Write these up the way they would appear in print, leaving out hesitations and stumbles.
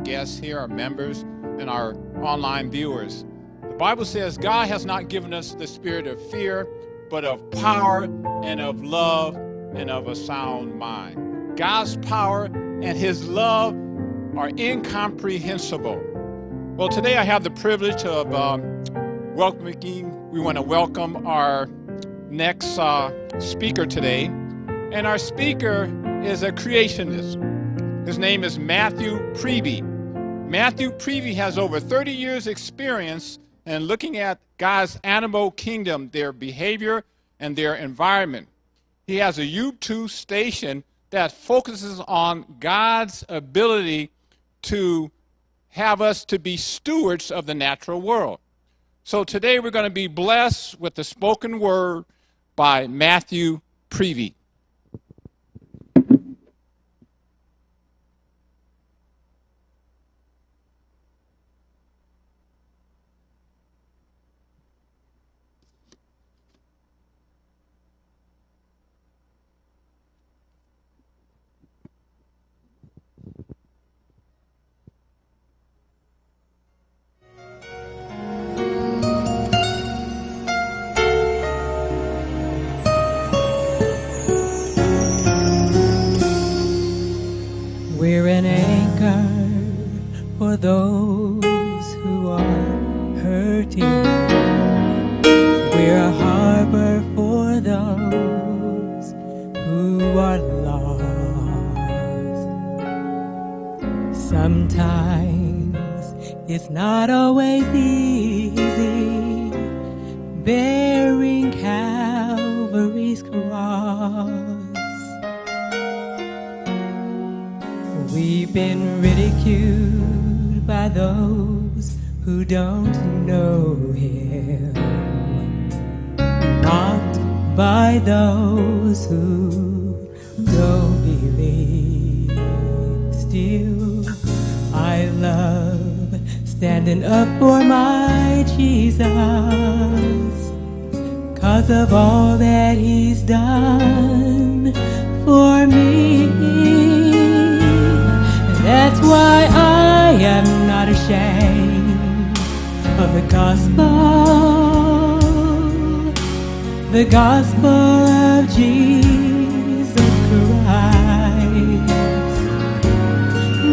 guests here, our members, and our online viewers. The Bible says God has not given us the spirit of fear, but of power and of love and of a sound mind. God's power and his love are incomprehensible. Well, today I have the privilege of we want to welcome our next speaker today. And our speaker is a creationist. His name is Matthew Priebe. Matthew Priebe has over 30 years experience in looking at God's animal kingdom, their behavior and their environment. He has a YouTube station that focuses on God's ability to have us to be stewards of the natural world. So today we're going to be blessed with the spoken word by Matthew Priebe. We're an anchor for those who are hurting. We're a harbor for those who are lost. Sometimes it's not always easy bearing Calvary's cross. We've been ridiculed by those who don't know him, mocked by those who don't believe. Still, I love standing up for my Jesus, 'cause of all that he's done for me. That's why I am not ashamed of the gospel of Jesus Christ.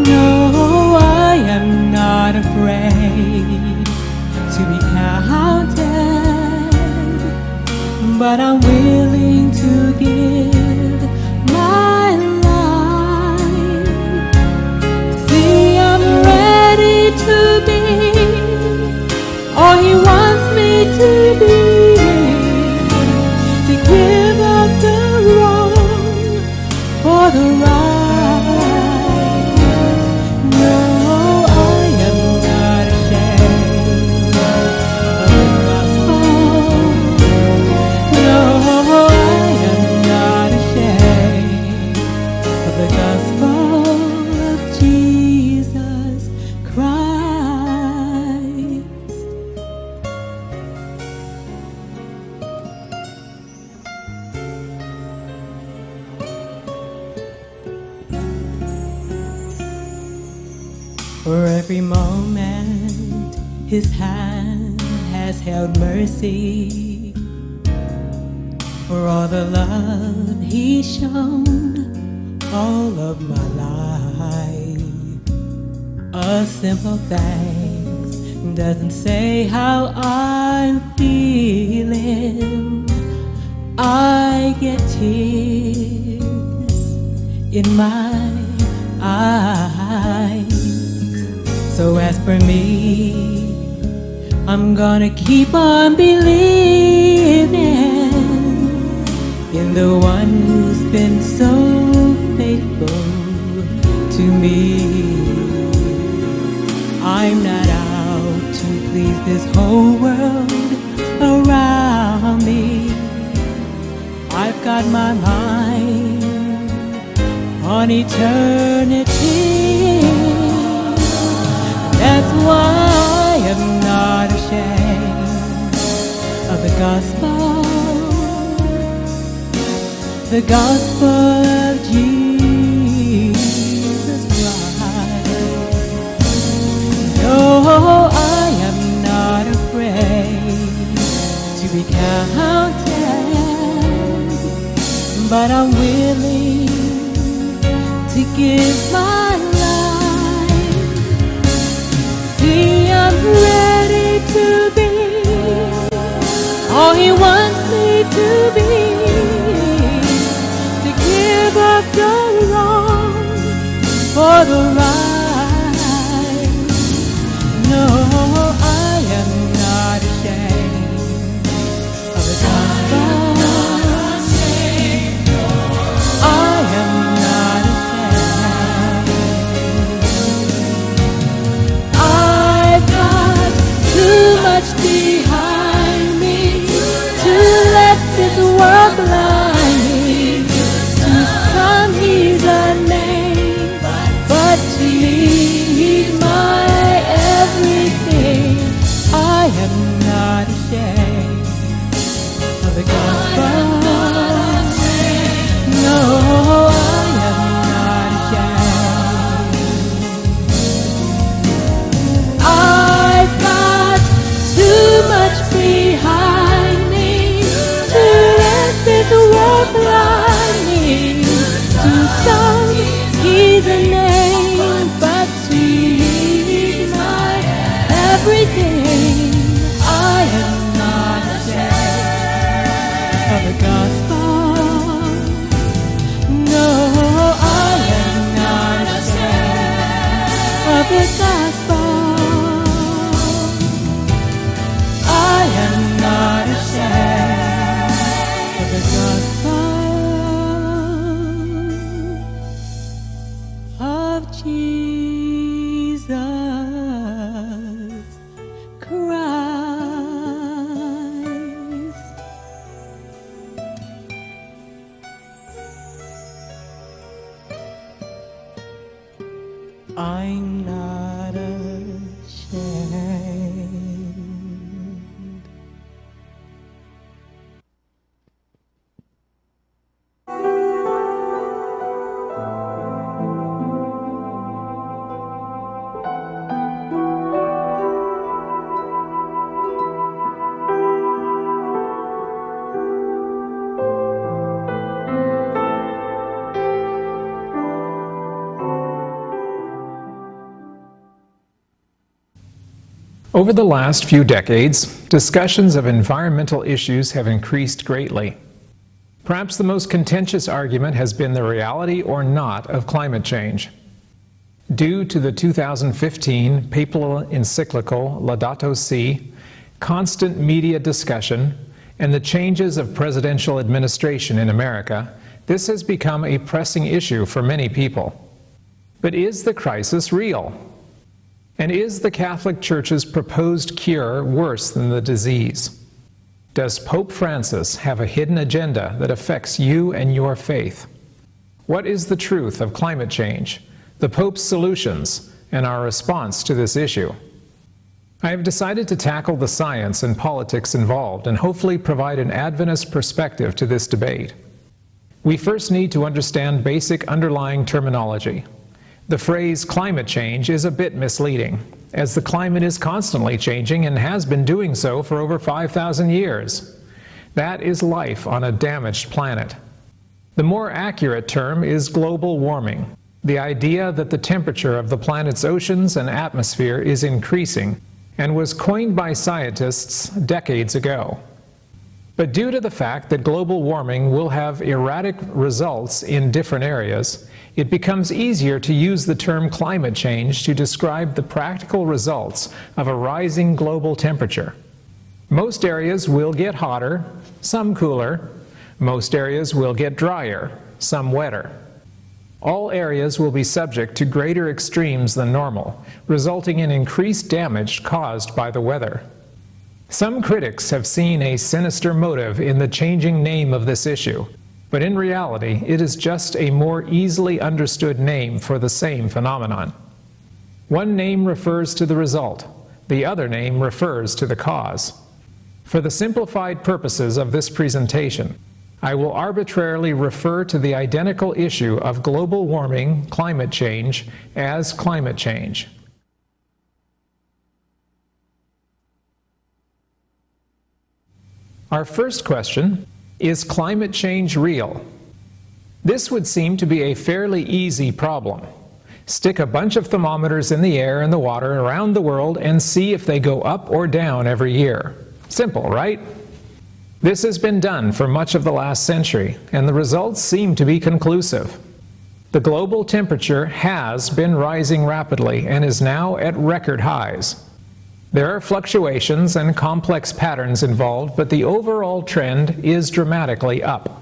No, I am not afraid to be counted, but I'm willing to give my life. See, I'm ready to be all he wants me to be, to give up the wrong for the right. No, I am not ashamed of the gospel. No, I am not ashamed of the gospel of Jesus Christ. For every moment his hand has held mercy, for all the love he's shown all of my life. A simple thanks doesn't say how I'm feeling. I get tears in my eyes. So as for me, I'm gonna keep on believing in the one who's been so faithful to me. I'm not out to please this whole world around me. I've got my mind on eternity. That's why I'm not ashamed of the gospel of Jesus Christ. but I'm willing to give my life. See, I'm ready to be all He wants me to be, to give up the wrong for the right. No, I am not ashamed of the gospel. I am not ashamed. I've got too much behind me to let this world blind me. To some He's a name, but to me He's my everything. I am not ashamed of the gospel. No, I am not ashamed. I've got too much behind me to let this world blind me. To some He's a name, but to me He's my everything. I am not ashamed of the gospel. No, I am not ashamed of the gospel. I am not ashamed of the gospel of Jesus Christ. I'm not ashamed. Over the last few decades, discussions of environmental issues have increased greatly. Perhaps the most contentious argument has been the reality or not of climate change. Due to the 2015 papal encyclical Laudato Si', constant media discussion, and the changes of presidential administration in America, this has become a pressing issue for many people. But is the crisis real? And is the Catholic Church's proposed cure worse than the disease? Does Pope Francis have a hidden agenda that affects you and your faith? What is the truth of climate change, the Pope's solutions, and our response to this issue? I have decided to tackle the science and politics involved and hopefully provide an Adventist perspective to this debate. We first need to understand basic underlying terminology. The phrase climate change is a bit misleading, as the climate is constantly changing and has been doing so for over 5,000 years. That is life on a damaged planet. The more accurate term is global warming, the idea that the temperature of the planet's oceans and atmosphere is increasing, and was coined by scientists decades ago. But due to the fact that global warming will have erratic results in different areas, it becomes easier to use the term climate change to describe the practical results of a rising global temperature. Most areas will get hotter, some cooler. Most areas will get drier, some wetter. All areas will be subject to greater extremes than normal, resulting in increased damage caused by the weather. Some critics have seen a sinister motive in the changing name of this issue, but in reality, it is just a more easily understood name for the same phenomenon. One name refers to the result, the other name refers to the cause. For the simplified purposes of this presentation, I will arbitrarily refer to the identical issue of global warming, climate change, as climate change. Our first question, is climate change real? This would seem to be a fairly easy problem. Stick a bunch of thermometers in the air and the water around the world and see if they go up or down every year. Simple, right? This has been done for much of the last century, and the results seem to be conclusive. The global temperature has been rising rapidly and is now at record highs. There are fluctuations and complex patterns involved, but the overall trend is dramatically up.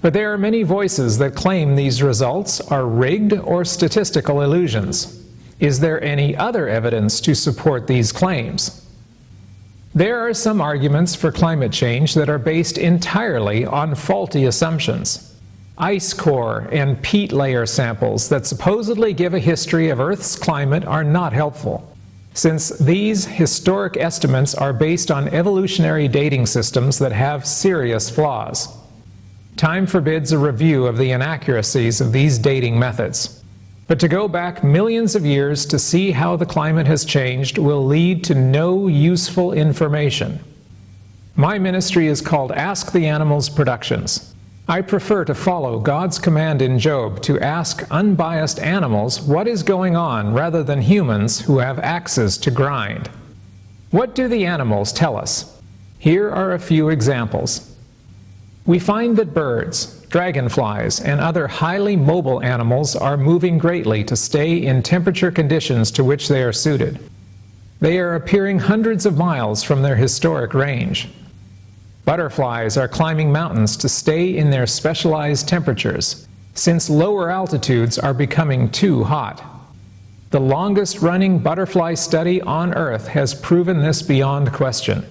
But there are many voices that claim these results are rigged or statistical illusions. Is there any other evidence to support these claims? There are some arguments for climate change that are based entirely on faulty assumptions. Ice core and peat layer samples that supposedly give a history of Earth's climate are not helpful, since these historic estimates are based on evolutionary dating systems that have serious flaws. Time forbids a review of the inaccuracies of these dating methods. But to go back millions of years to see how the climate has changed will lead to no useful information. My ministry is called Ask the Animals Productions. I prefer to follow God's command in Job to ask unbiased animals what is going on rather than humans who have axes to grind. What do the animals tell us? Here are a few examples. We find that birds, dragonflies, and other highly mobile animals are moving greatly to stay in temperature conditions to which they are suited. They are appearing hundreds of miles from their historic range. Butterflies are climbing mountains to stay in their specialized temperatures, since lower altitudes are becoming too hot. The longest-running butterfly study on Earth has proven this beyond question.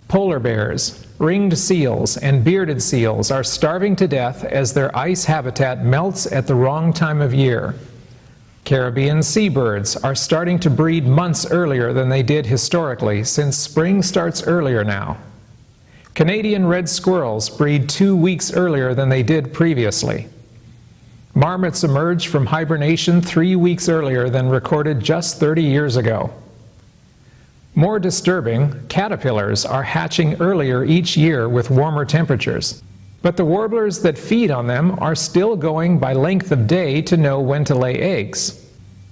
Polar bears, ringed seals, and bearded seals are starving to death as their ice habitat melts at the wrong time of year. Caribbean seabirds are starting to breed months earlier than they did historically, since spring starts earlier now. Canadian red squirrels breed 2 weeks earlier than they did previously. Marmots emerge from hibernation 3 weeks earlier than recorded just 30 years ago. More disturbing, caterpillars are hatching earlier each year with warmer temperatures, but the warblers that feed on them are still going by length of day to know when to lay eggs.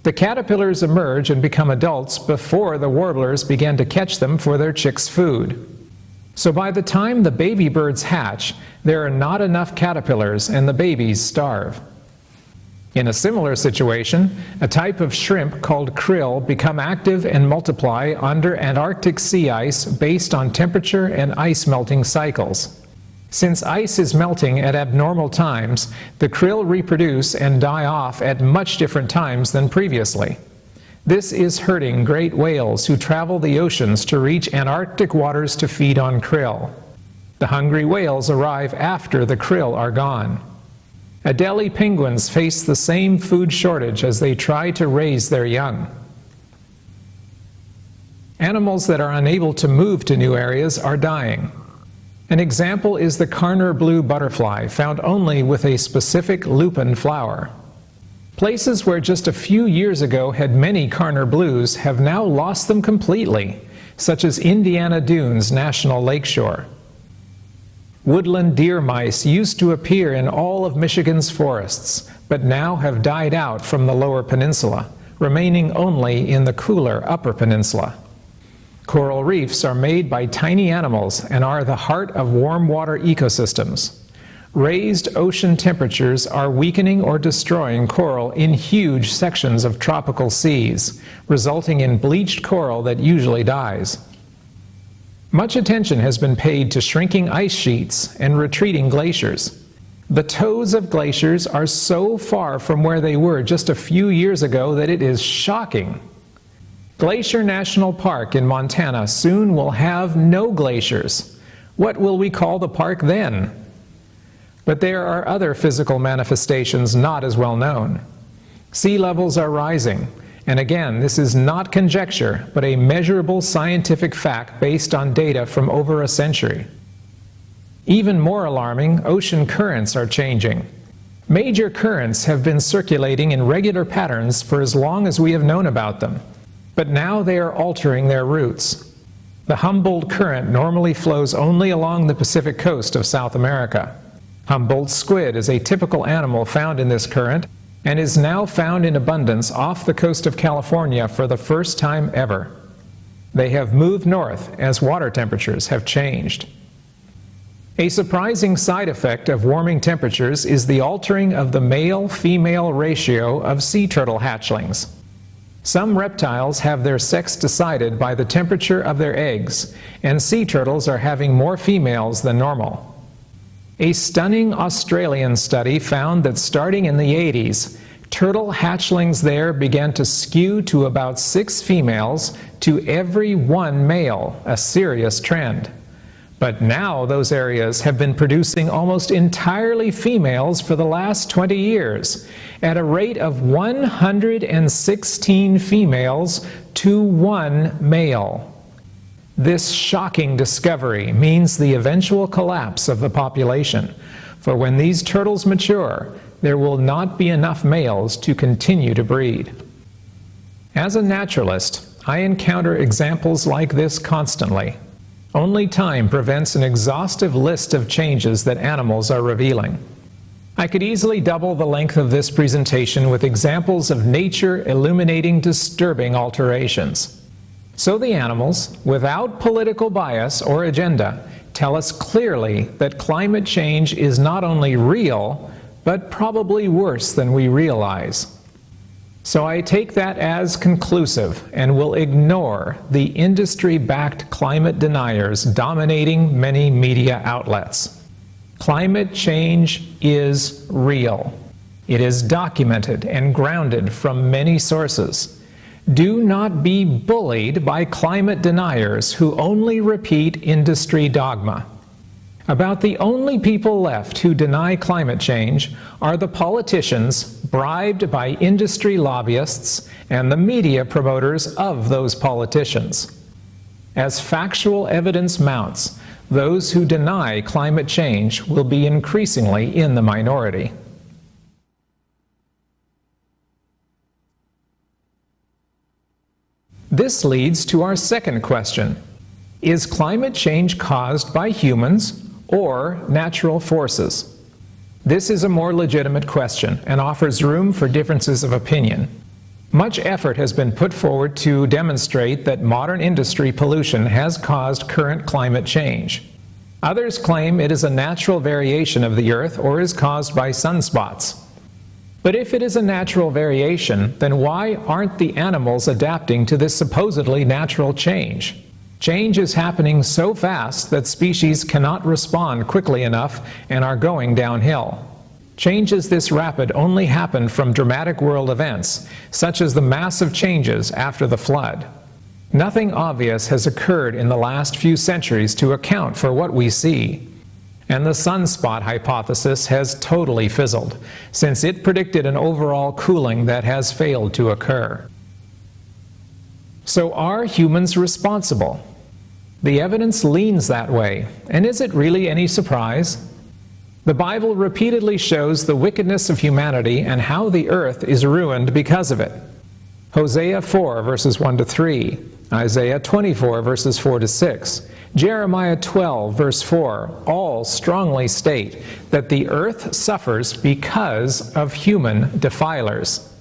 The caterpillars emerge and become adults before the warblers begin to catch them for their chicks' food. So by the time the baby birds hatch, there are not enough caterpillars and the babies starve. In a similar situation, a type of shrimp called krill become active and multiply under Antarctic sea ice based on temperature and ice melting cycles. Since ice is melting at abnormal times, the krill reproduce and die off at much different times than previously. This is hurting great whales who travel the oceans to reach Antarctic waters to feed on krill. The hungry whales arrive after the krill are gone. Adelie penguins face the same food shortage as they try to raise their young. Animals that are unable to move to new areas are dying. An example is the Karner blue butterfly, found only with a specific lupin flower. Places where just a few years ago had many Karner blues have now lost them completely, such as Indiana Dunes National Lakeshore. Woodland deer mice used to appear in all of Michigan's forests, but now have died out from the lower peninsula, remaining only in the cooler upper peninsula. Coral reefs are made by tiny animals and are the heart of warm water ecosystems. Raised ocean temperatures are weakening or destroying coral in huge sections of tropical seas, resulting in bleached coral that usually dies. Much attention has been paid to shrinking ice sheets and retreating glaciers. The toes of glaciers are so far from where they were just a few years ago that it is shocking. Glacier National Park in Montana soon will have no glaciers. What will we call the park then? But there are other physical manifestations not as well known. Sea levels are rising. And again, this is not conjecture, but a measurable scientific fact based on data from over a century. Even more alarming, ocean currents are changing. Major currents have been circulating in regular patterns for as long as we have known about them, but now they are altering their routes. The Humboldt Current normally flows only along the Pacific coast of South America. Humboldt squid is a typical animal found in this current and is now found in abundance off the coast of California for the first time ever. They have moved north as water temperatures have changed. A surprising side effect of warming temperatures is the altering of the male-female ratio of sea turtle hatchlings. Some reptiles have their sex decided by the temperature of their eggs, and sea turtles are having more females than normal. A stunning Australian study found that starting in the 80s, turtle hatchlings there began to skew to about 6 females to every 1 male, a serious trend. But now those areas have been producing almost entirely females for the last 20 years, at a rate of 116 females to 1 male. This shocking discovery means the eventual collapse of the population, for when these turtles mature, there will not be enough males to continue to breed. As a naturalist, I encounter examples like this constantly. Only time prevents an exhaustive list of changes that animals are revealing. I could easily double the length of this presentation with examples of nature illuminating disturbing alterations. So the animals, without political bias or agenda, tell us clearly that climate change is not only real, but probably worse than we realize. So I take that as conclusive and will ignore the industry-backed climate deniers dominating many media outlets. Climate change is real. It is documented and grounded from many sources. Do not be bullied by climate deniers who only repeat industry dogma. About the only people left who deny climate change are the politicians bribed by industry lobbyists and the media promoters of those politicians. As factual evidence mounts, those who deny climate change will be increasingly in the minority. This leads to our second question. Is climate change caused by humans or natural forces? This is a more legitimate question and offers room for differences of opinion. Much effort has been put forward to demonstrate that modern industry pollution has caused current climate change. Others claim it is a natural variation of the Earth or is caused by sunspots. But if it is a natural variation, then why aren't the animals adapting to this supposedly natural change? Change is happening so fast that species cannot respond quickly enough and are going downhill. Changes this rapid only happen from dramatic world events, such as the massive changes after the flood. Nothing obvious has occurred in the last few centuries to account for what we see. And the sunspot hypothesis has totally fizzled, since it predicted an overall cooling that has failed to occur. So are humans responsible? The evidence leans that way, and is it really any surprise? The Bible repeatedly shows the wickedness of humanity and how the earth is ruined because of it. Hosea 4 verses 1 to 3, Isaiah 24 verses 4 to 6, Jeremiah 12 verse 4 all strongly state that the earth suffers because of human defilers.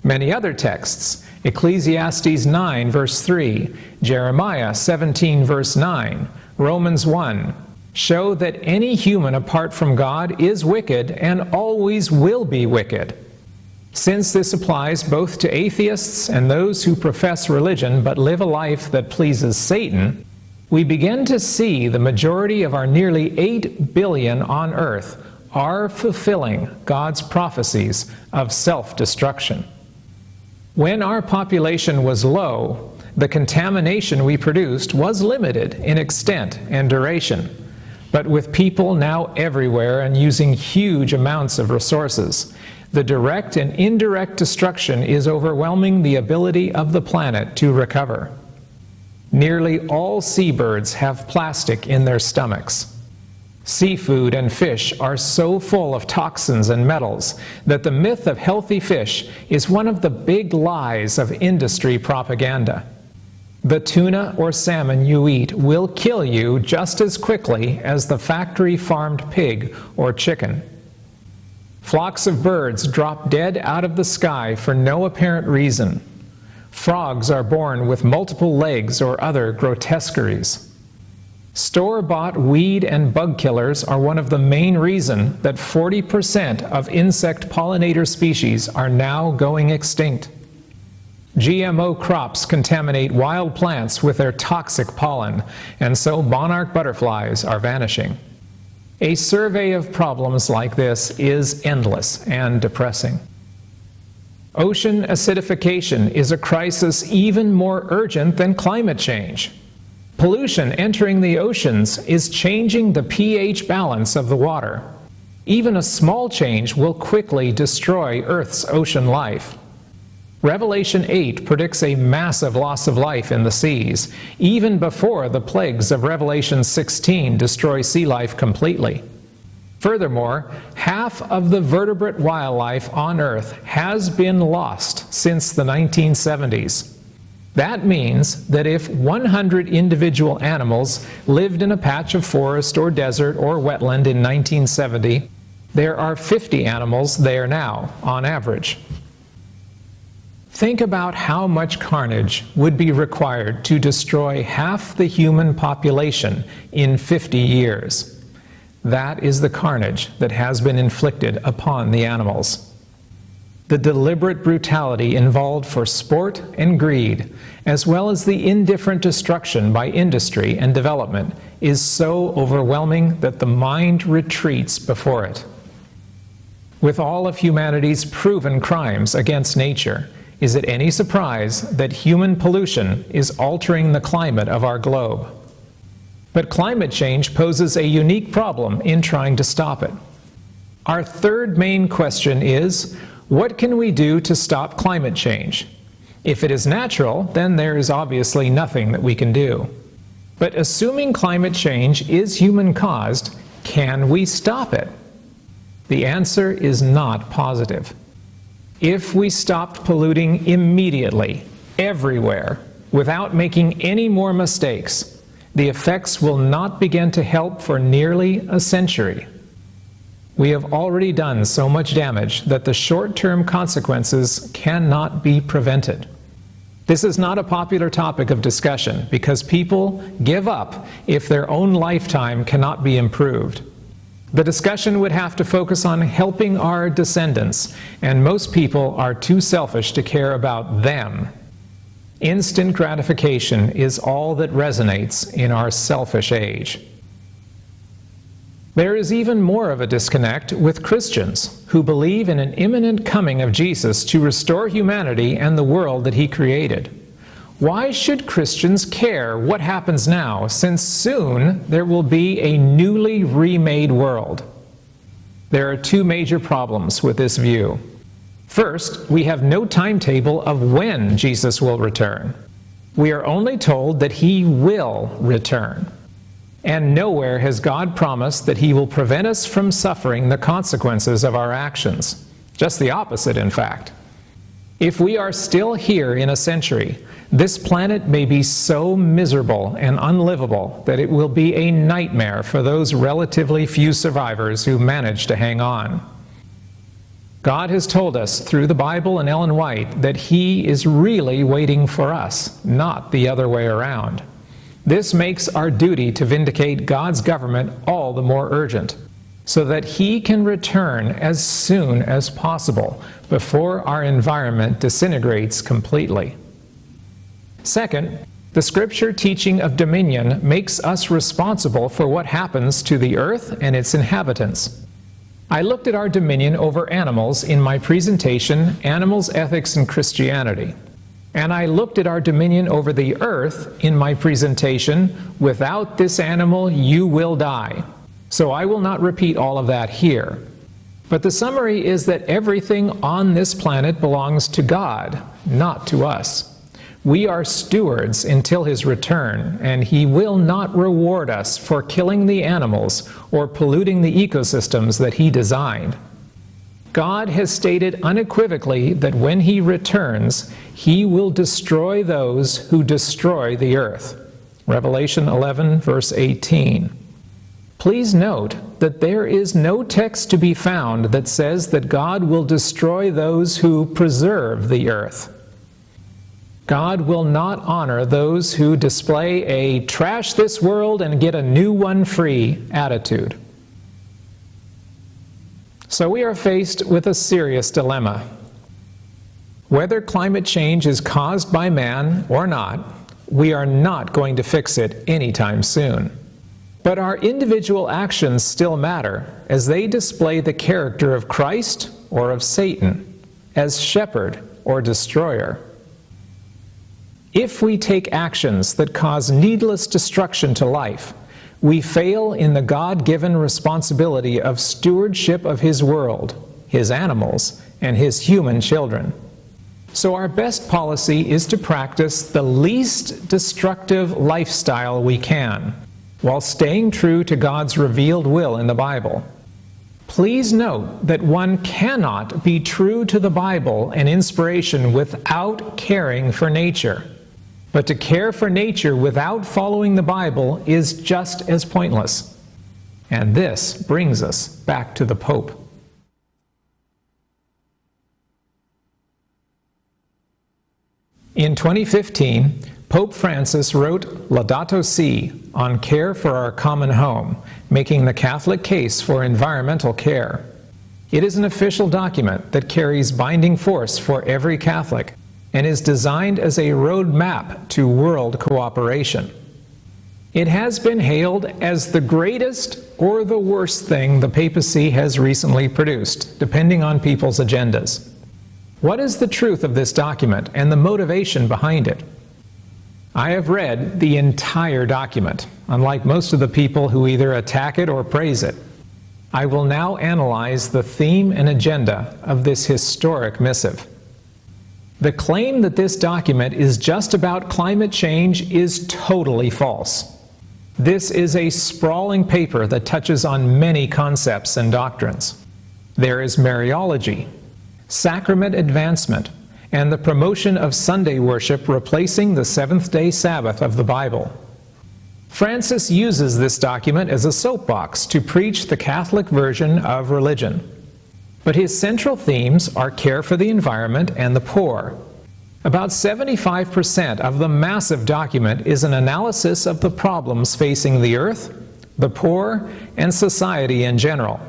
Many other texts, Ecclesiastes 9 verse 3, Jeremiah 17 verse 9, Romans 1, show that any human apart from God is wicked and always will be wicked. Since this applies both to atheists and those who profess religion but live a life that pleases Satan, we begin to see the majority of our nearly 8 billion on earth are fulfilling God's prophecies of self-destruction. When our population was low, the contamination we produced was limited in extent and duration. But with people now everywhere and using huge amounts of resources, the direct and indirect destruction is overwhelming the ability of the planet to recover. Nearly all seabirds have plastic in their stomachs. Seafood and fish are so full of toxins and metals that the myth of healthy fish is one of the big lies of industry propaganda. The tuna or salmon you eat will kill you just as quickly as the factory-farmed pig or chicken. Flocks of birds drop dead out of the sky for no apparent reason. Frogs are born with multiple legs or other grotesqueries. Store-bought weed and bug killers are one of the main reasons that 40% of insect pollinator species are now going extinct. GMO crops contaminate wild plants with their toxic pollen, and so monarch butterflies are vanishing. A survey of problems like this is endless and depressing. Ocean acidification is a crisis even more urgent than climate change. Pollution entering the oceans is changing the pH balance of the water. Even a small change will quickly destroy Earth's ocean life. Revelation 8 predicts a massive loss of life in the seas, even before the plagues of Revelation 16 destroy sea life completely. Furthermore, half of the vertebrate wildlife on Earth has been lost since the 1970s. That means that if 100 individual animals lived in a patch of forest or desert or wetland in 1970, there are 50 animals there now, on average. Think about how much carnage would be required to destroy half the human population in 50 years. That is the carnage that has been inflicted upon the animals. The deliberate brutality involved for sport and greed, as well as the indifferent destruction by industry and development, is so overwhelming that the mind retreats before it. With all of humanity's proven crimes against nature, is it any surprise that human pollution is altering the climate of our globe? But climate change poses a unique problem in trying to stop it. Our third main question is, what can we do to stop climate change? If it is natural, then there is obviously nothing that we can do. But assuming climate change is human-caused, can we stop it? The answer is not positive. If we stopped polluting immediately, everywhere, without making any more mistakes, the effects will not begin to help for nearly a century. We have already done so much damage that the short-term consequences cannot be prevented. This is not a popular topic of discussion because people give up if their own lifetime cannot be improved. The discussion would have to focus on helping our descendants, and most people are too selfish to care about them. Instant gratification is all that resonates in our selfish age. There is even more of a disconnect with Christians who believe in an imminent coming of Jesus to restore humanity and the world that he created. Why should Christians care what happens now, since soon there will be a newly remade world? There are two major problems with this view. First, we have no timetable of when Jesus will return. We are only told that he will return. And nowhere has God promised that he will prevent us from suffering the consequences of our actions. Just the opposite, in fact. If we are still here in a century, this planet may be so miserable and unlivable that it will be a nightmare for those relatively few survivors who manage to hang on. God has told us through the Bible and Ellen White that he is really waiting for us, not the other way around. This makes our duty to vindicate God's government all the more urgent, so that he can return as soon as possible before our environment disintegrates completely. Second, the scripture teaching of dominion makes us responsible for what happens to the earth and its inhabitants. I looked at our dominion over animals in my presentation, Animals, Ethics, and Christianity. And I looked at our dominion over the earth in my presentation, Without this animal you will die. So I will not repeat all of that here. But the summary is that everything on this planet belongs to God, not to us. We are stewards until his return, and he will not reward us for killing the animals or polluting the ecosystems that he designed. God has stated unequivocally that when He returns, He will destroy those who destroy the earth. Revelation 11, verse 18. Please note that there is no text to be found that says that God will destroy those who preserve the earth. God will not honor those who display a trash this world and get a new one free attitude. So we are faced with a serious dilemma. Whether climate change is caused by man or not, we are not going to fix it anytime soon. But our individual actions still matter, as they display the character of Christ or of Satan, as shepherd or destroyer. If we take actions that cause needless destruction to life, we fail in the God-given responsibility of stewardship of His world, His animals, and His human children. So our best policy is to practice the least destructive lifestyle we can, while staying true to God's revealed will in the Bible. Please note that one cannot be true to the Bible and inspiration without caring for nature. But to care for nature without following the Bible is just as pointless. And this brings us back to the Pope. In 2015, Pope Francis wrote Laudato Si on care for our common home, making the Catholic case for environmental care. It is an official document that carries binding force for every Catholic and is designed as a roadmap to world cooperation. It has been hailed as the greatest or the worst thing the papacy has recently produced, depending on people's agendas. What is the truth of this document and the motivation behind it? I have read the entire document, unlike most of the people who either attack it or praise it. I will now analyze the theme and agenda of this historic missive. The claim that this document is just about climate change is totally false. This is a sprawling paper that touches on many concepts and doctrines. There is Mariology, sacrament advancement, and the promotion of Sunday worship replacing the seventh-day Sabbath of the Bible. Francis uses this document as a soapbox to preach the Catholic version of religion. But his central themes are care for the environment and the poor. About 75% of the massive document is an analysis of the problems facing the earth, the poor, and society in general.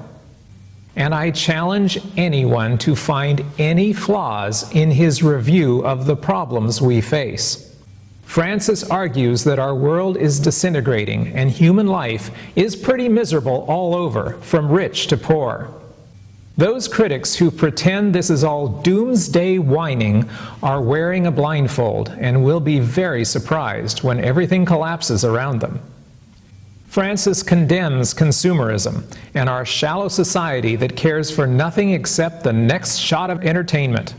And I challenge anyone to find any flaws in his review of the problems we face. Francis argues that our world is disintegrating and human life is pretty miserable all over, from rich to poor. Those critics who pretend this is all doomsday whining are wearing a blindfold and will be very surprised when everything collapses around them. Francis condemns consumerism and our shallow society that cares for nothing except the next shot of entertainment.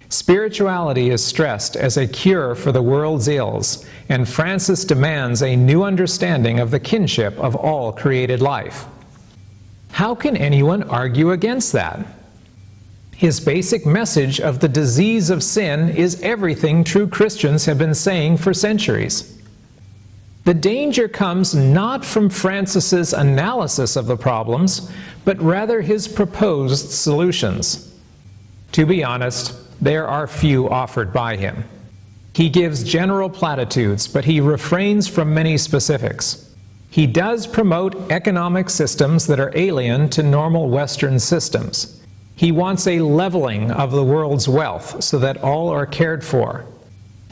Spirituality is stressed as a cure for the world's ills, and Francis demands a new understanding of the kinship of all created life. How can anyone argue against that? His basic message of the disease of sin is everything true Christians have been saying for centuries. The danger comes not from Francis's analysis of the problems, but rather his proposed solutions. To be honest, there are few offered by him. He gives general platitudes, but he refrains from many specifics. He does promote economic systems that are alien to normal Western systems. He wants a leveling of the world's wealth so that all are cared for.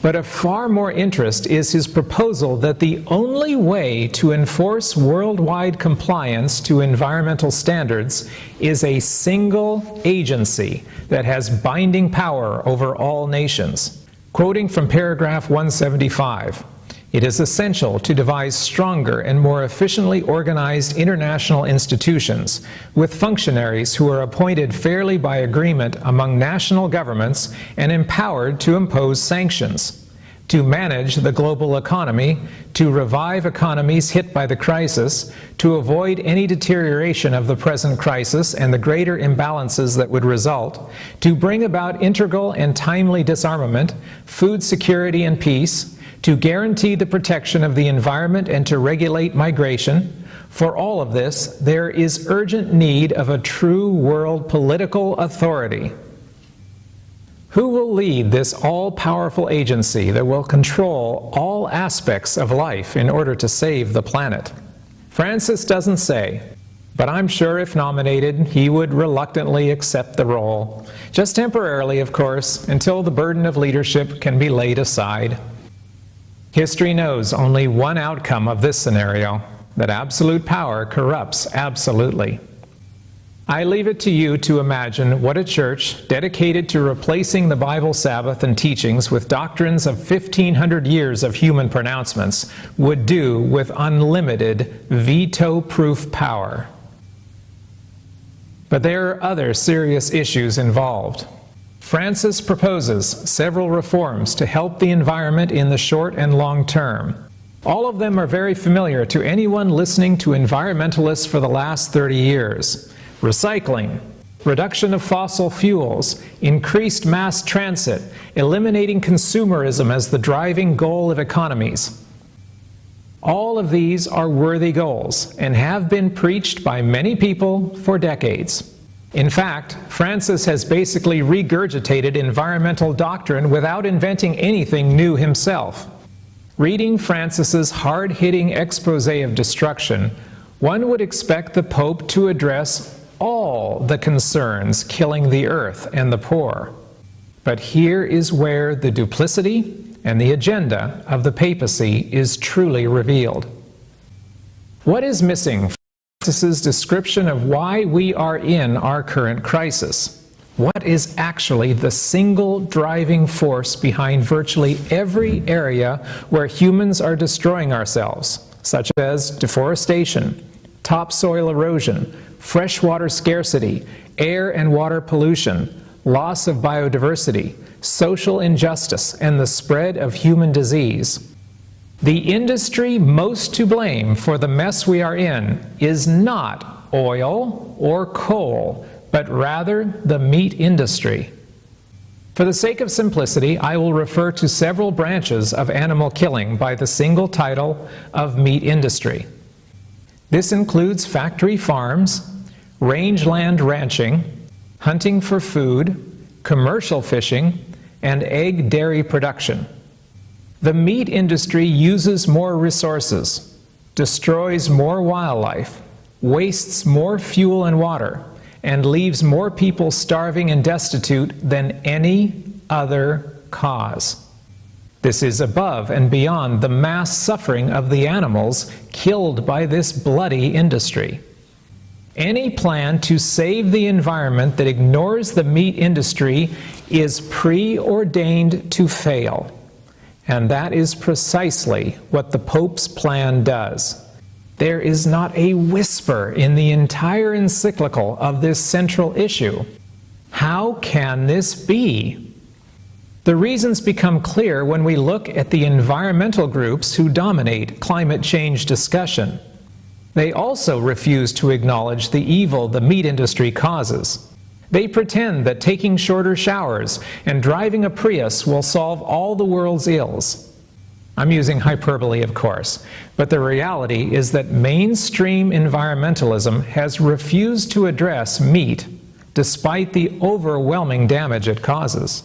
But of far more interest is his proposal that the only way to enforce worldwide compliance to environmental standards is a single agency that has binding power over all nations. Quoting from paragraph 175, "It is essential to devise stronger and more efficiently organized international institutions with functionaries who are appointed fairly by agreement among national governments and empowered to impose sanctions. to manage the global economy, to revive economies hit by the crisis, to avoid any deterioration of the present crisis and the greater imbalances that would result, to bring about integral and timely disarmament, food security and peace, to guarantee the protection of the environment and to regulate migration. For all of this, there is urgent need of a true world political authority. Who will lead this all-powerful agency that will control all aspects of life in order to save the planet? Francis doesn't say, but I'm sure if nominated, he would reluctantly accept the role. Just temporarily, of course, until the burden of leadership can be laid aside. History knows only one outcome of this scenario, that absolute power corrupts absolutely. I leave it to you to imagine what a church dedicated to replacing the Bible Sabbath and teachings with doctrines of 1,500 years of human pronouncements would do with unlimited veto-proof power. But there are other serious issues involved. Francis proposes several reforms to help the environment in the short and long term. All of them are very familiar to anyone listening to environmentalists for the last 30 years. Recycling, reduction of fossil fuels, increased mass transit, eliminating consumerism as the driving goal of economies. All of these are worthy goals and have been preached by many people for decades. In fact, Francis has basically regurgitated environmental doctrine without inventing anything new himself. Reading Francis's hard-hitting exposé of destruction, one would expect the Pope to address all the concerns killing the earth and the poor. But here is where the duplicity and the agenda of the papacy is truly revealed. What is missing from Francis's description of why we are in our current crisis? What is actually the single driving force behind virtually every area where humans are destroying ourselves, such as deforestation, topsoil erosion, freshwater scarcity, air and water pollution, loss of biodiversity, social injustice, and the spread of human disease? The industry most to blame for the mess we are in is not oil or coal, but rather the meat industry. For the sake of simplicity, I will refer to several branches of animal killing by the single title of meat industry. This includes factory farms, rangeland ranching, hunting for food, commercial fishing, and egg dairy production. The meat industry uses more resources, destroys more wildlife, wastes more fuel and water, and leaves more people starving and destitute than any other cause. This is above and beyond the mass suffering of the animals killed by this bloody industry. Any plan to save the environment that ignores the meat industry is preordained to fail. And that is precisely what the Pope's plan does. There is not a whisper in the entire encyclical of this central issue. How can this be? The reasons become clear when we look at the environmental groups who dominate climate change discussion. They also refuse to acknowledge the evil the meat industry causes. They pretend that taking shorter showers and driving a Prius will solve all the world's ills. I'm using hyperbole, of course, but the reality is that mainstream environmentalism has refused to address meat despite the overwhelming damage it causes.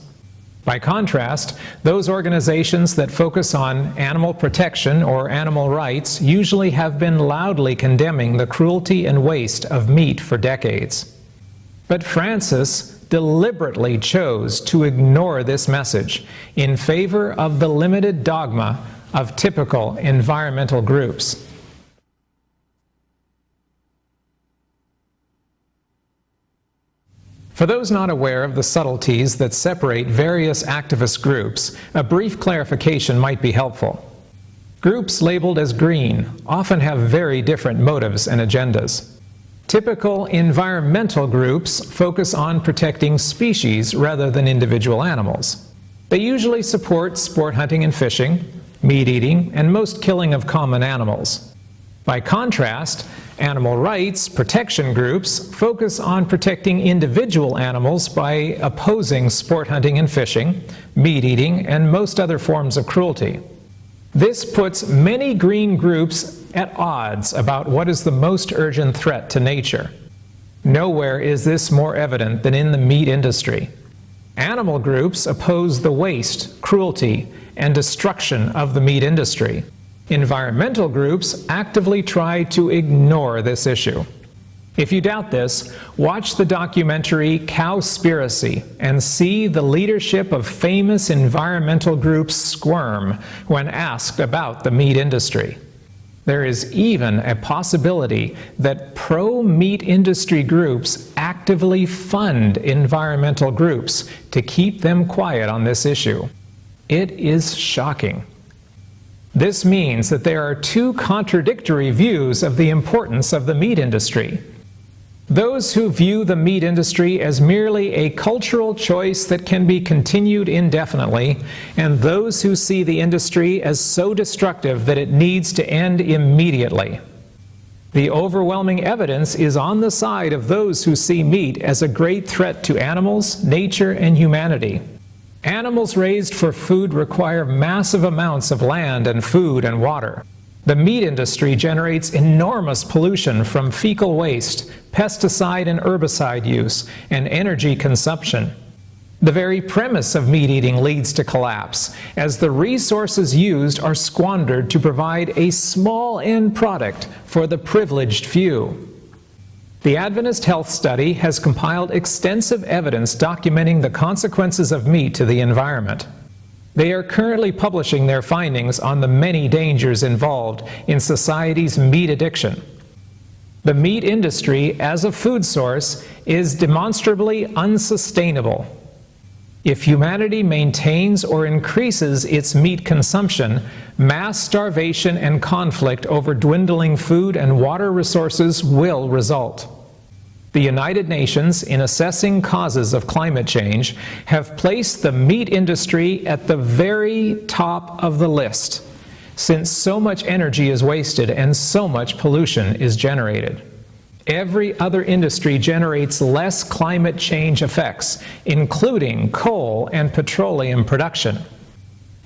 By contrast, those organizations that focus on animal protection or animal rights usually have been loudly condemning the cruelty and waste of meat for decades. But Francis deliberately chose to ignore this message in favor of the limited dogma of typical environmental groups. For those not aware of the subtleties that separate various activist groups, a brief clarification might be helpful. Groups labeled as green often have very different motives and agendas. Typical environmental groups focus on protecting species rather than individual animals. They usually support sport hunting and fishing, meat eating, and most killing of common animals. By contrast, animal rights protection groups focus on protecting individual animals by opposing sport hunting and fishing, meat eating, and most other forms of cruelty. This puts many green groups at odds about what is the most urgent threat to nature. Nowhere is this more evident than in the meat industry. Animal groups oppose the waste, cruelty, and destruction of the meat industry. Environmental groups actively try to ignore this issue. If you doubt this, watch the documentary Cowspiracy and see the leadership of famous environmental groups squirm when asked about the meat industry. There is even a possibility that pro-meat industry groups actively fund environmental groups to keep them quiet on this issue. It is shocking. This means that there are two contradictory views of the importance of the meat industry. Those who view the meat industry as merely a cultural choice that can be continued indefinitely, and those who see the industry as so destructive that it needs to end immediately. The overwhelming evidence is on the side of those who see meat as a great threat to animals, nature, and humanity. Animals raised for food require massive amounts of land and food and water. The meat industry generates enormous pollution from fecal waste, pesticide and herbicide use, and energy consumption. The very premise of meat eating leads to collapse, as the resources used are squandered to provide a small end product for the privileged few. The Adventist Health Study has compiled extensive evidence documenting the consequences of meat to the environment. They are currently publishing their findings on the many dangers involved in society's meat addiction. The meat industry as a food source is demonstrably unsustainable. If humanity maintains or increases its meat consumption, mass starvation and conflict over dwindling food and water resources will result. The United Nations, in assessing causes of climate change, have placed the meat industry at the very top of the list, since so much energy is wasted and so much pollution is generated. Every other industry generates less climate change effects, including coal and petroleum production.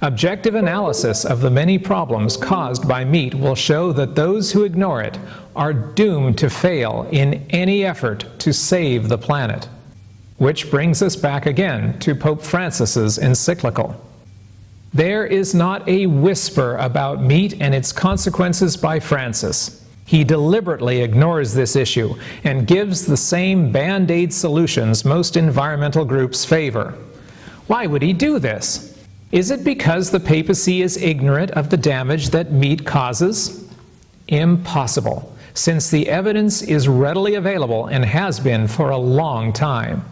Objective analysis of the many problems caused by meat will show that those who ignore it are doomed to fail in any effort to save the planet. Which brings us back again to Pope Francis's encyclical. There is not a whisper about meat and its consequences by Francis. He deliberately ignores this issue and gives the same band-aid solutions most environmental groups favor. Why would he do this? Is it because the papacy is ignorant of the damage that meat causes? Impossible, since the evidence is readily available and has been for a long time.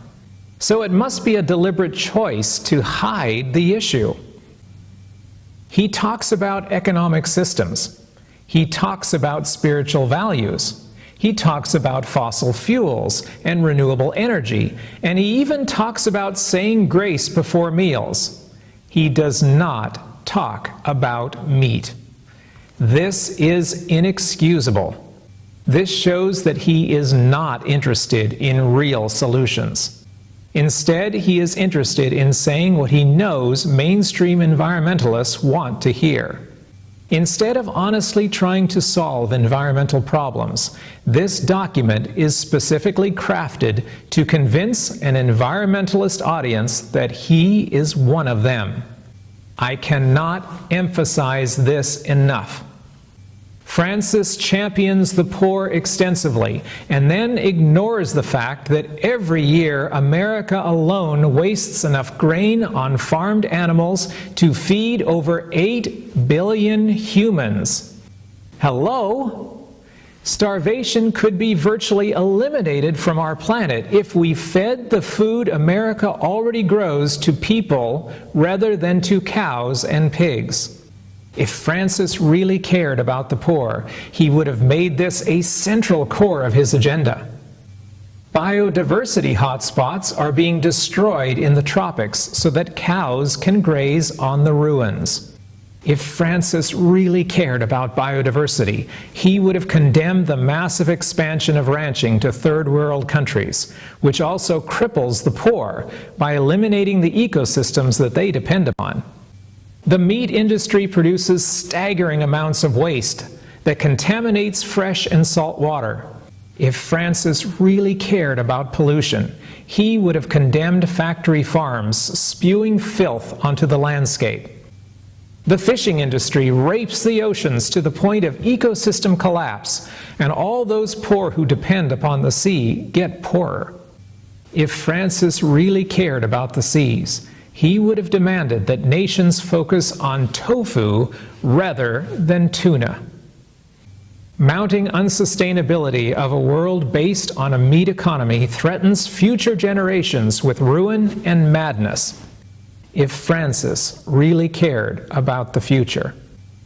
So it must be a deliberate choice to hide the issue. He talks about economic systems. He talks about spiritual values. He talks about fossil fuels and renewable energy, and he even talks about saying grace before meals. He does not talk about meat. This is inexcusable. This shows that he is not interested in real solutions. Instead, he is interested in saying what he knows mainstream environmentalists want to hear. Instead of honestly trying to solve environmental problems, this document is specifically crafted to convince an environmentalist audience that he is one of them. I cannot emphasize this enough. Francis champions the poor extensively and then ignores the fact that every year America alone wastes enough grain on farmed animals to feed over 8 billion humans. Hello? Starvation could be virtually eliminated from our planet if we fed the food America already grows to people rather than to cows and pigs. If Francis really cared about the poor, he would have made this a central core of his agenda. Biodiversity hotspots are being destroyed in the tropics so that cows can graze on the ruins. If Francis really cared about biodiversity, he would have condemned the massive expansion of ranching to third world countries, which also cripples the poor by eliminating the ecosystems that they depend upon. The meat industry produces staggering amounts of waste that contaminates fresh and salt water. If Francis really cared about pollution, he would have condemned factory farms spewing filth onto the landscape. The fishing industry rapes the oceans to the point of ecosystem collapse, and all those poor who depend upon the sea get poorer. If Francis really cared about the seas, he would have demanded that nations focus on tofu rather than tuna. Mounting unsustainability of a world based on a meat economy threatens future generations with ruin and madness. If Francis really cared about the future,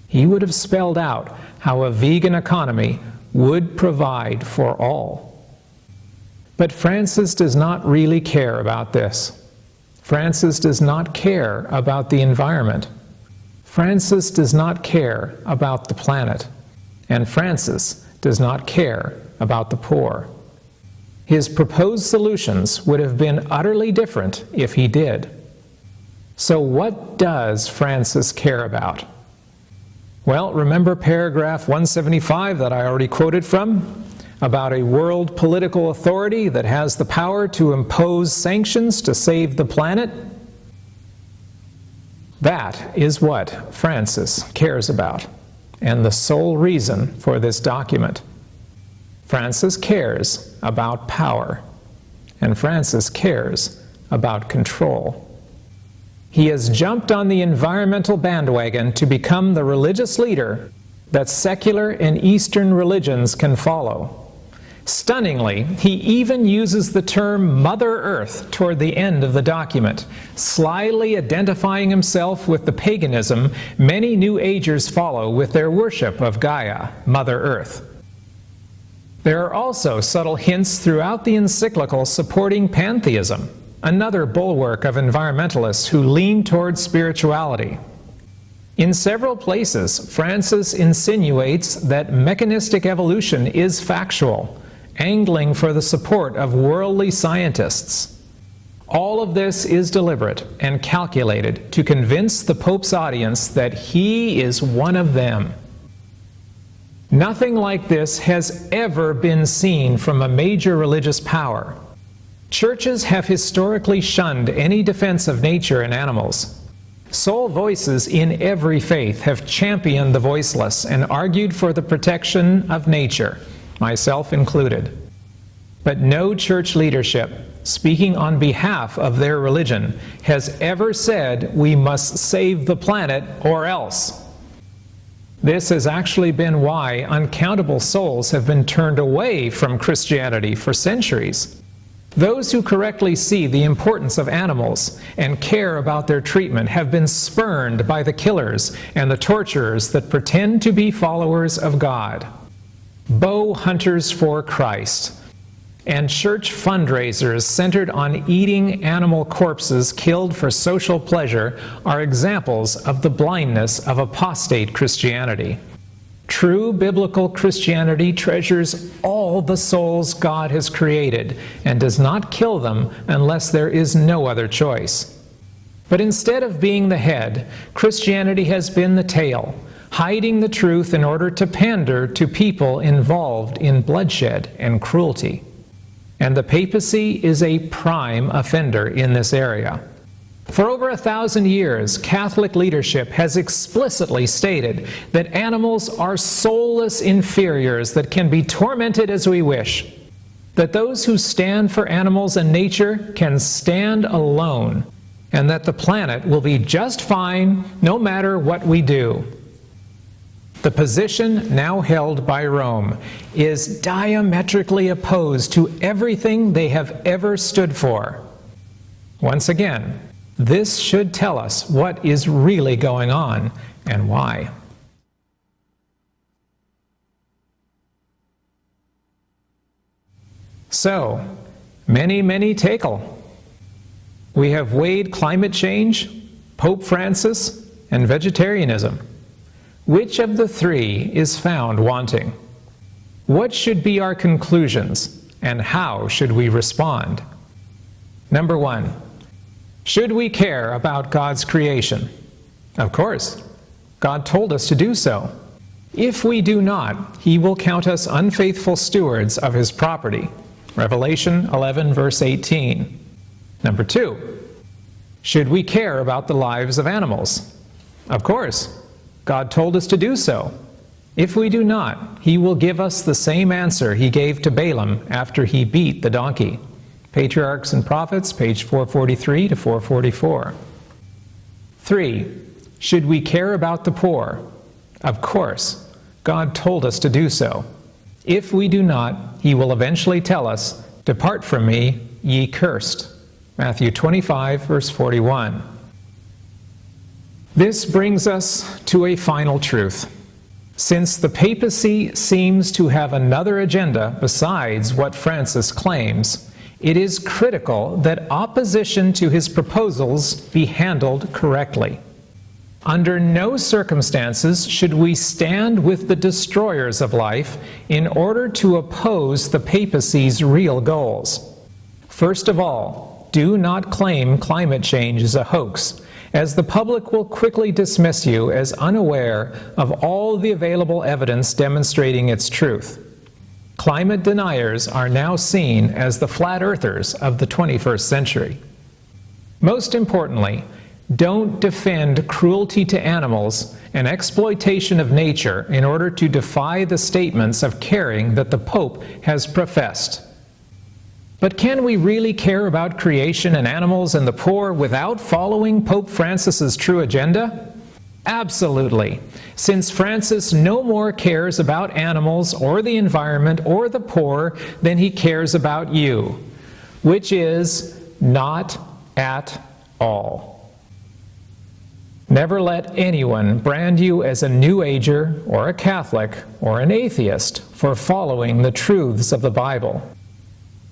he would have spelled out how a vegan economy would provide for all. But Francis does not really care about this. Francis does not care about the environment. Francis does not care about the planet. And Francis does not care about the poor. His proposed solutions would have been utterly different if he did. So what does Francis care about? Well, remember paragraph 175 that I already quoted from, about a world political authority that has the power to impose sanctions to save the planet? That is what Francis cares about, and the sole reason for this document. Francis cares about power, and Francis cares about control. He has jumped on the environmental bandwagon to become the religious leader that secular and Eastern religions can follow. Stunningly, he even uses the term Mother Earth toward the end of the document, slyly identifying himself with the paganism many New Agers follow with their worship of Gaia, Mother Earth. There are also subtle hints throughout the encyclical supporting pantheism, another bulwark of environmentalists who lean towards spirituality. In several places, Francis insinuates that mechanistic evolution is factual, angling for the support of worldly scientists. All of this is deliberate and calculated to convince the Pope's audience that he is one of them. Nothing like this has ever been seen from a major religious power. Churches have historically shunned any defense of nature and animals. Soul voices in every faith have championed the voiceless and argued for the protection of nature, myself included. But no church leadership, speaking on behalf of their religion, has ever said we must save the planet or else. This has actually been why uncountable souls have been turned away from Christianity for centuries. Those who correctly see the importance of animals and care about their treatment have been spurned by the killers and the torturers that pretend to be followers of God. Bow hunters for Christ and church fundraisers centered on eating animal corpses killed for social pleasure are examples of the blindness of apostate Christianity. True biblical Christianity treasures all the souls God has created and does not kill them unless there is no other choice. But instead of being the head, Christianity has been the tail, hiding the truth in order to pander to people involved in bloodshed and cruelty. And the papacy is a prime offender in this area. For over 1,000 years, Catholic leadership has explicitly stated that animals are soulless inferiors that can be tormented as we wish, that those who stand for animals and nature can stand alone, and that the planet will be just fine no matter what we do. The position now held by Rome is diametrically opposed to everything they have ever stood for. Once again, this should tell us what is really going on and why. So, Many, many tekel. We have weighed climate change, Pope Francis, and vegetarianism. Which of the three is found wanting? What should be our conclusions, and how should we respond? Number 1. Should we care about God's creation? Of course. God told us to do so. If we do not, He will count us unfaithful stewards of His property. Revelation 11, verse 18. Number 2. Should we care about the lives of animals? Of course. God told us to do so. If we do not, He will give us the same answer He gave to Balaam after he beat the donkey. Patriarchs and Prophets, page 443 to 444. 3. Should we care about the poor? Of course. God told us to do so. If we do not, He will eventually tell us, "Depart from me, ye cursed." Matthew 25, verse 41. This brings us to a final truth. Since the papacy seems to have another agenda besides what Francis claims, it is critical that opposition to his proposals be handled correctly. Under no circumstances should we stand with the destroyers of life in order to oppose the papacy's real goals. First of all, do not claim climate change is a hoax, as the public will quickly dismiss you as unaware of all the available evidence demonstrating its truth. Climate deniers are now seen as the flat earthers of the 21st century. Most importantly, don't defend cruelty to animals and exploitation of nature in order to defy the statements of caring that the Pope has professed. But can we really care about creation and animals and the poor without following Pope Francis's true agenda? Absolutely, since Francis no more cares about animals or the environment or the poor than he cares about you, which is not at all. Never let anyone brand you as a New Ager or a Catholic or an atheist for following the truths of the Bible.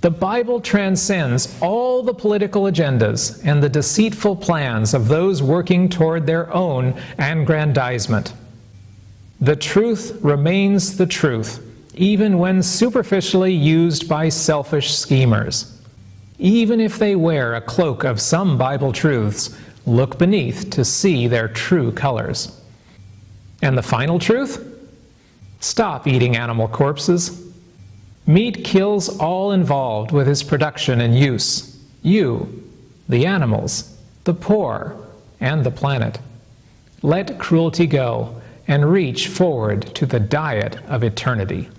The Bible transcends all the political agendas and the deceitful plans of those working toward their own aggrandizement. The truth remains the truth, even when superficially used by selfish schemers. Even if they wear a cloak of some Bible truths, look beneath to see their true colors. And the final truth? Stop eating animal corpses. Meat kills all involved with its production and use. You, the animals, the poor, and the planet. Let cruelty go and reach forward to the diet of eternity.